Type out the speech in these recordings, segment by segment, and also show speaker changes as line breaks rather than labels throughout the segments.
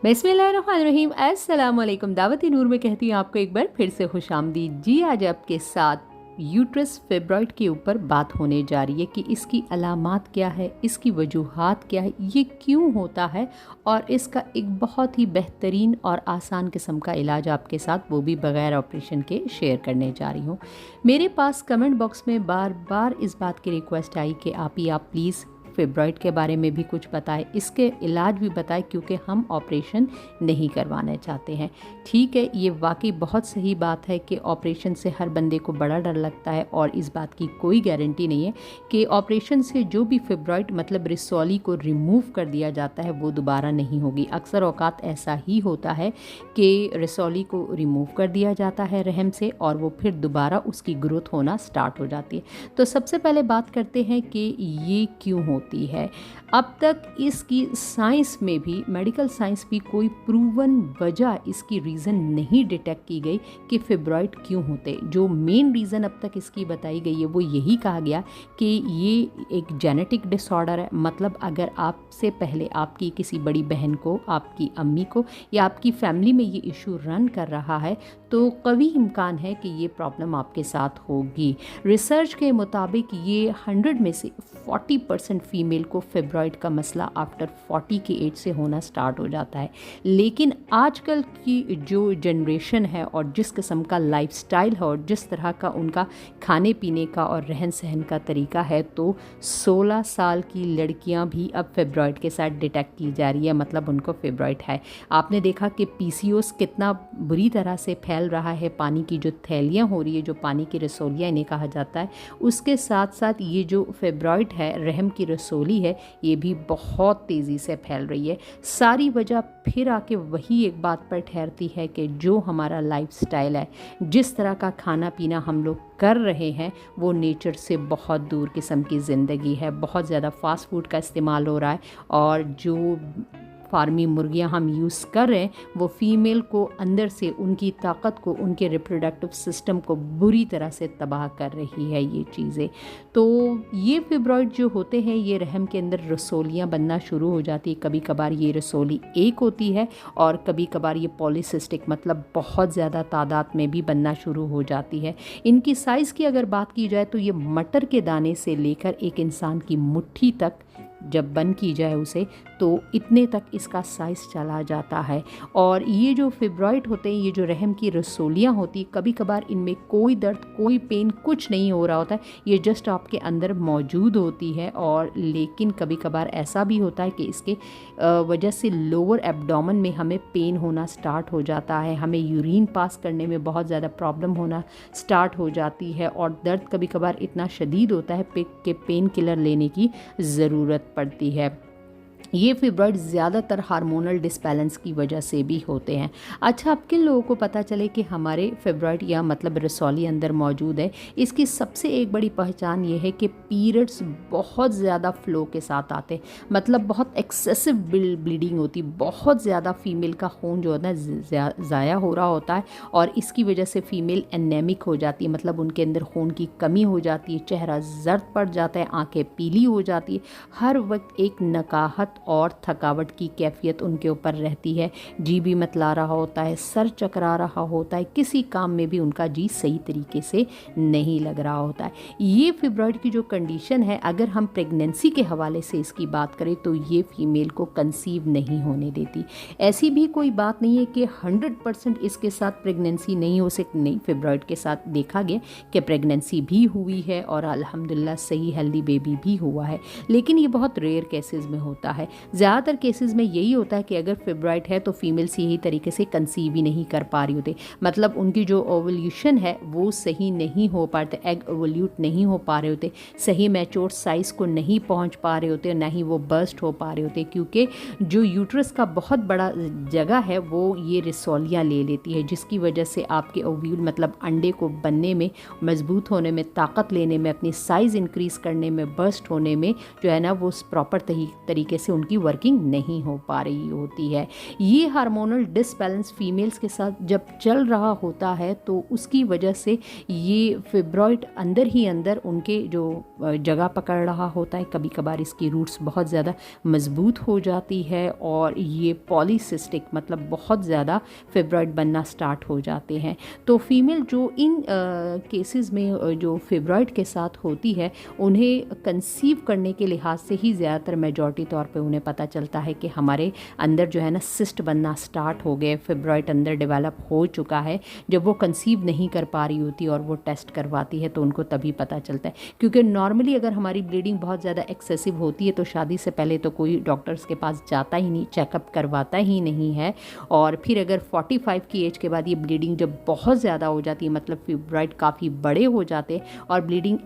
बिस्मिल्लाहिर्रहमानिर्रहीम। अस्सलाम वालेकुम। दावती नूर में कहती हूँ आपको एक बार फिर से खुशामदीद। जी, आज आपके साथ यूट्रस फिब्रॉइड के ऊपर बात होने जा रही है कि इसकी अलामात क्या है, इसकी वजूहात क्या है, ये क्यों होता है और इसका एक बहुत ही बेहतरीन और आसान किस्म का इलाज आपके साथ, वो भी बग़ैर ऑपरेशन के, शेयर करने जा रही हूँ। मेरे पास कमेंट बॉक्स में बार बार इस बात की रिक्वेस्ट आई कि आप प्लीज़ फिब्रॉइड के बारे में भी कुछ बताएं, इसके इलाज भी बताएं, क्योंकि हम ऑपरेशन नहीं करवाना चाहते हैं। ठीक है, ये वाकई बहुत सही बात है कि ऑपरेशन से हर बंदे को बड़ा डर लगता है और इस बात की कोई गारंटी नहीं है कि ऑपरेशन से जो भी फिब्रॉइड मतलब रिसोली को रिमूव कर दिया जाता है वो दोबारा नहीं होगी। अक्सर औकात ऐसा ही होता है कि रिसोली को रिमूव कर दिया जाता है रहम से और वो फिर दोबारा उसकी ग्रोथ होना स्टार्ट हो जाती है। तो सबसे पहले बात करते हैं कि ये क्यों होती है। अब तक इसकी साइंस में भी, मेडिकल साइंस भी, कोई प्रूवन वजह इसकी रीज़न नहीं डिटेक्ट की गई कि फिब्रॉइड क्यों होते। जो मेन रीज़न अब तक इसकी बताई गई है वो यही कहा गया कि ये एक जेनेटिक डिसऑर्डर है। मतलब अगर आपसे पहले आपकी किसी बड़ी बहन को, आपकी अम्मी को या आपकी फैमिली में ये इशू रन कर रहा है तो कभी इम्कान है कि ये प्रॉब्लम आपके साथ होगी। रिसर्च के मुताबिक ये 100 में से 40% फीमेल को फिब्रॉइड का मसला आफ्टर 40 की एज से होना स्टार्ट हो जाता है। लेकिन आजकल की जो जनरेशन है और जिस किस्म का लाइफस्टाइल है और जिस तरह का उनका खाने पीने का और रहन सहन का तरीका है, तो 16 साल की लड़कियां भी अब फिब्रॉइड के साथ डिटेक्ट की जा रही है, मतलब उनको फिब्रॉइड है। आपने देखा कि पीसीओएस कितना बुरी तरह से फैल रहा है, पानी की जो थैलियाँ हो रही है, जो पानी की रसोलियाँ इन्हें कहा जाता है, उसके साथ साथ ये जो फिब्रॉइड है, रहम की रसोली है, ये भी बहुत तेज़ी से फैल रही है। सारी वजह फिर आके वही एक बात पर ठहरती है कि जो हमारा लाइफस्टाइल है, जिस तरह का खाना पीना हम लोग कर रहे हैं, वो नेचर से बहुत दूर किस्म की ज़िंदगी है। बहुत ज़्यादा फास्ट फूड का इस्तेमाल हो रहा है और जो फार्मी मुर्गियां हम यूज़ कर रहे हैं वो फीमेल को अंदर से, उनकी ताकत को, उनके रिप्रोडक्टिव सिस्टम को बुरी तरह से तबाह कर रही है ये चीज़ें। तो ये फिब्रॉइड जो होते हैं, ये रहम के अंदर रसोलियाँ बनना शुरू हो जाती है। कभी कभार ये रसोली एक होती है और कभी कभार ये पॉलीसिस्टिक, मतलब बहुत ज़्यादा तादाद में भी बनना शुरू हो जाती है। इनकी साइज़ की अगर बात की जाए तो ये मटर के दाने से लेकर एक इंसान की मुट्ठी तक जब बंद की जाए उसे, तो इतने तक इसका साइज़ चला जाता है। और ये जो फिब्रॉइड होते हैं, ये जो रहम की रसोलियाँ होती, कभी कभार इनमें कोई दर्द, कोई पेन, कुछ नहीं हो रहा होता है, ये जस्ट आपके अंदर मौजूद होती है। और लेकिन कभी कभार ऐसा भी होता है कि इसके वजह से लोअर एब्डोमेन में हमें पेन होना स्टार्ट हो जाता है, हमें यूरिन पास करने में बहुत ज़्यादा प्रॉब्लम होना स्टार्ट हो जाती है और दर्द कभी कभार इतना शदीद होता है कि पेन किलर लेने की ज़रूरत पड़ती है। ये फिब्रॉइड ज़्यादातर हार्मोनल डिसबैलेंस की वजह से भी होते हैं। अच्छा, अब किन लोगों को पता चले कि हमारे फिब्रॉइड या मतलब रसौली अंदर मौजूद है, इसकी सबसे एक बड़ी पहचान ये है कि पीरियड्स बहुत ज़्यादा फ्लो के साथ आते हैं, मतलब बहुत एक्सेसिव ब्लीडिंग होती, बहुत ज़्यादा फीमेल का खून जो होता है ज़ाया हो रहा होता है और इसकी वजह से फ़ीमेल एनेमिक हो जाती है, मतलब उनके अंदर खून की कमी हो जाती है, चेहरा जर्द पड़ जाता है, आँखें पीली हो जाती है, हर वक्त एक नकाहत और थकावट की कैफियत उनके ऊपर रहती है, जी भी मतला रहा होता है, सर चकरा रहा होता है, किसी काम में भी उनका जी सही तरीके से नहीं लग रहा होता है। ये फिब्रॉइड की जो कंडीशन है, अगर हम प्रेगनेंसी के हवाले से इसकी बात करें तो ये फीमेल को कंसीव नहीं होने देती। ऐसी भी कोई बात नहीं है कि 100% इसके साथ प्रेगनेंसी नहीं हो सकती, नहीं, फिब्रॉइड के साथ देखा गया कि प्रेगनेंसी भी हुई है और अल्हम्दुलिल्लाह सही हेल्दी बेबी भी हुआ है, लेकिन ये बहुत रेयर केसेस में होता है। ज़्यादातर केसेस में यही होता है कि अगर फिब्रॉइड है तो फीमेल्स यही तरीके से कंसीव ही नहीं कर पा रही होती, मतलब उनकी जो ओवल्यूशन है वो सही नहीं हो पाते, एग ओवल्यूट नहीं हो पा रहे होते, सही मैच्योर साइज़ को नहीं पहुंच पा रहे होते, ना ही वो बर्स्ट हो पा रहे होते, क्योंकि जो यूट्रस का बहुत बड़ा जगह है वो ये रिसोलियाँ ले लेती है, जिसकी वजह से आपके ओव्यूल मतलब अंडे को बनने में, मजबूत होने में, ताकत लेने में, अपनी साइज़ इंक्रीज़ करने में, बर्स्ट होने में जो है ना, वो प्रॉपर तरीके से उनकी वर्किंग नहीं हो पा रही होती है। ये हार्मोनल डिसबैलेंस फीमेल्स के साथ जब चल रहा होता है तो उसकी वजह से ये फिब्रॉइड अंदर ही अंदर उनके जो जगह पकड़ रहा होता है, कभी कभार इसकी रूट्स बहुत ज़्यादा मजबूत हो जाती है और ये पॉलीसिस्टिक मतलब बहुत ज़्यादा फिब्रॉइड बनना स्टार्ट हो जाते हैं। तो फीमेल जो इन केसेस में जो फिब्रॉइड के साथ होती है उन्हें कंसीव करने के लिहाज से ही ज़्यादातर मेजॉरिटी तौर पे उन्हें पता चलता है कि हमारे अंदर जो है ना सिस्ट बनना स्टार्ट हो गए, फिब्रॉइड अंदर डेवलप हो चुका है। जब वो कंसीव नहीं कर पा रही होती और वो टेस्ट करवाती है तो उनको तभी पता चलता है, क्योंकि नॉर्मली अगर हमारी ब्लीडिंग बहुत ज़्यादा एक्सेसिव होती है तो शादी से पहले तो कोई डॉक्टर्स के पास जाता ही नहीं, चेकअप करवाता ही नहीं है। और फिर अगर 45 की एज के बाद ये ब्लीडिंग जब बहुत ज़्यादा हो जाती है, मतलब फिब्रॉइड काफ़ी बड़े हो जाते हैं और ब्लीडिंग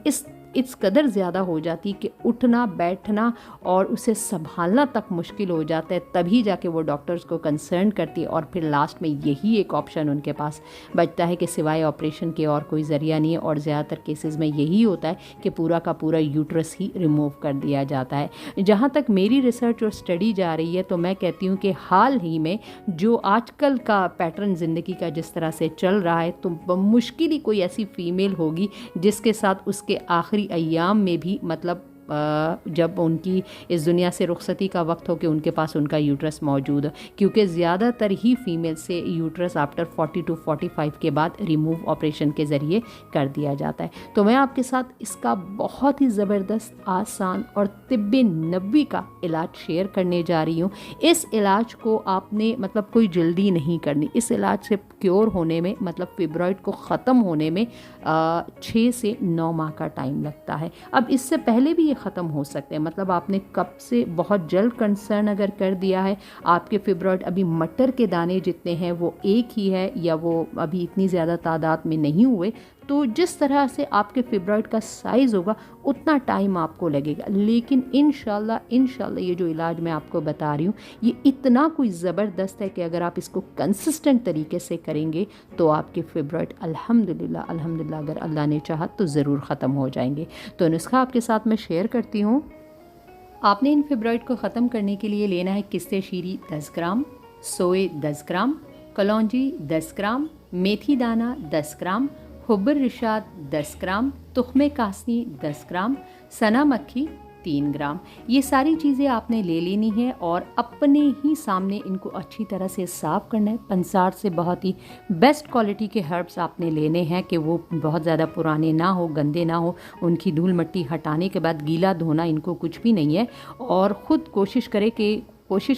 इस कदर ज़्यादा हो जाती कि उठना बैठना और उसे संभालना तक मुश्किल हो जाता है, तभी जाके वो डॉक्टर्स को कंसर्न करती है। और फिर लास्ट में यही एक ऑप्शन उनके पास बचता है कि सिवाय ऑपरेशन के और कोई ज़रिया नहीं है। और ज़्यादातर केसेस में यही होता है कि पूरा का पूरा यूट्रस ही रिमूव कर दिया जाता है। जहाँ तक मेरी रिसर्च और स्टडी जा रही है तो मैं कहती हूँ कि हाल ही में जो आजकल का पैटर्न ज़िंदगी का जिस तरह से चल रहा है तो मुश्किल ही कोई ऐसी फीमेल होगी जिसके साथ उसके आखिरी अय्याम में भी मतलब जब उनकी इस दुनिया से रुखसती का वक्त हो कि उनके पास उनका यूट्रस मौजूद है, क्योंकि ज़्यादातर ही फीमेल से यूट्रस आफ्टर 40 to 45 के बाद रिमूव ऑपरेशन के ज़रिए कर दिया जाता है। तो मैं आपके साथ इसका बहुत ही ज़बरदस्त आसान और तिब्बे नबी का इलाज शेयर करने जा रही हूँ। इस इलाज को आपने मतलब कोई जल्दी नहीं करनी। इस इलाज से क्योर होने में मतलब फिब्रॉइड को ख़त्म होने में 6 से 9 माह का टाइम लगता है। अब इससे पहले भी ये ख़त्म हो सकते हैं, मतलब आपने कब से बहुत जल्द कंसर्न अगर कर दिया है, आपके फिब्रॉइड अभी मटर के दाने जितने हैं वो एक ही है या वो अभी इतनी ज़्यादा तादाद में नहीं हुए, तो जिस तरह से आपके फिब्रॉइड का साइज़ होगा उतना टाइम आपको लगेगा। लेकिन इंशाल्लाह ये जो इलाज मैं आपको बता रही हूँ ये इतना कोई ज़बरदस्त है कि अगर आप इसको कंसिस्टेंट तरीके से करेंगे तो आपके फिब्रॉइड अल्हम्दुलिल्लाह अगर अल्लाह ने चाहा तो ज़रूर ख़त्म हो जाएंगे। तो नुस्खा आपके साथ मैं शेयर करती हूँ। आपने इन फिब्रॉइड को ख़त्म करने के लिए लेना है किस्ते शीरी 10 ग्राम, सोए 10 ग्राम, कलौंजी 10 ग्राम, मेथी दाना 10 ग्राम, हुब्बर रिशाद 10 ग्राम, तुख्मे कासनी 10 ग्राम, सना मक्खी 3 ग्राम। ये सारी चीज़ें आपने ले लेनी है और अपने ही सामने इनको अच्छी तरह से साफ़ करना है। पंसार से बहुत ही बेस्ट क्वालिटी के हर्ब्स आपने लेने हैं कि वो बहुत ज़्यादा पुराने ना हो, गंदे ना हो। उनकी धूल मिट्टी हटाने के बाद गीला धोना इनको कुछ भी नहीं है। और ख़ुद कोशिश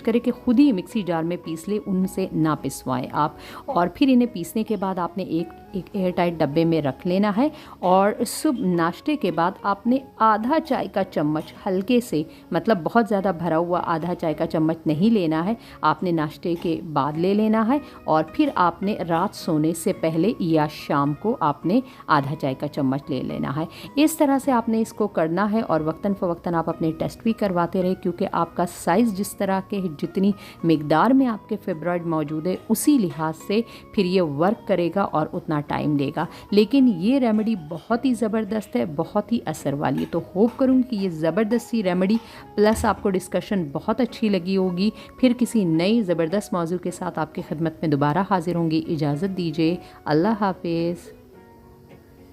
करें कि खुद ही मिक्सी जार में पीस ले, उनसे ना पिसवाएं आप। और फिर इन्हें पीसने के बाद आपने एक एयर टाइट डब्बे में रख लेना है। और सुबह नाश्ते के बाद आपने आधा चाय का चम्मच हल्के से, मतलब बहुत ज़्यादा भरा हुआ आधा चाय का चम्मच नहीं लेना है, आपने नाश्ते के बाद ले लेना है। और फिर आपने रात सोने से पहले या शाम को आपने आधा चाय का चम्मच ले लेना है। इस तरह से आपने इसको करना है और वक्तन फ़वक्तन आप अपने टेस्ट भी करवाते रहे, क्योंकि आपका साइज़ जिस तरह के जितनी मिकदार में आपके फिब्रॉइड मौजूद है उसी लिहाज से फिर ये वर्क करेगा और उतना टाइम लेगा। लेकिन ये रेमेडी बहुत ही ज़बरदस्त है, बहुत ही असर वाली है। तो होप करूँगी कि ये ज़बरदस्त सी रेमेडी प्लस आपको डिस्कशन बहुत अच्छी लगी होगी। फिर किसी नई ज़बरदस्त मौजू के साथ आपकी खिदमत में दोबारा हाजिर होंगी। इजाज़त दीजिए, अल्लाह हाफिज़।